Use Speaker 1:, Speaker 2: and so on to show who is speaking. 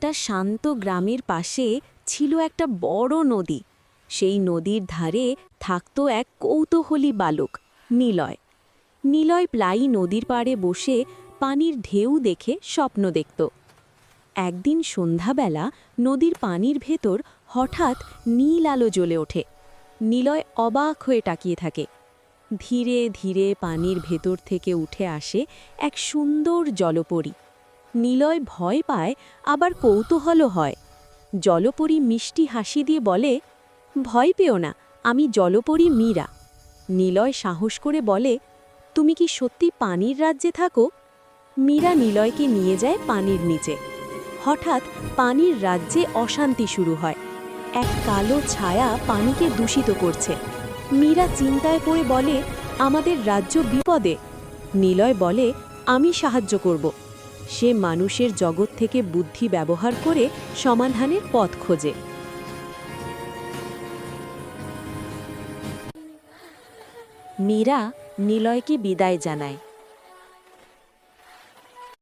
Speaker 1: একটা শান্ত গ্রামের পাশে ছিল একটা বড় নদী। সেই নদীর ধারে থাকত এক কৌতূহলী বালক, নিলয়। নিলয় প্রায়ই নদীর পাড়ে বসে পানির ঢেউ দেখে স্বপ্ন দেখত। একদিন সন্ধ্যাবেলা নদীর পানির ভেতর হঠাৎ নীল আলো জ্বলে ওঠে। নিলয় অবাক হয়ে তাকিয়ে থাকে। ধীরে ধীরে পানির ভেতর থেকে উঠে আসে এক সুন্দর জলপরী। নিলয় ভয় পায়, আবার কৌতূহলও হয়। জলপরী মিষ্টি হাসি দিয়ে বলে, ভয় পেও না, আমি জলপরী মীরা। নিলয় সাহস করে বলে, তুমি কি সত্যি পানির রাজ্যে থাকো? মীরা নিলয়কে নিয়ে যায় পানির নিচে। হঠাৎ পানির রাজ্যে অশান্তি শুরু হয়। এক কালো ছায়া পানিকে দূষিত করছে। মীরা চিন্তায় পড়ে বলে, আমাদের রাজ্য বিপদে। নিলয় বলে, আমি সাহায্য করব। সে মানুষের জগৎ থেকে বুদ্ধি ব্যবহার করে সমাধানের পথ খোঁজে। মীরা নিলয়কে বিদায় জানায়।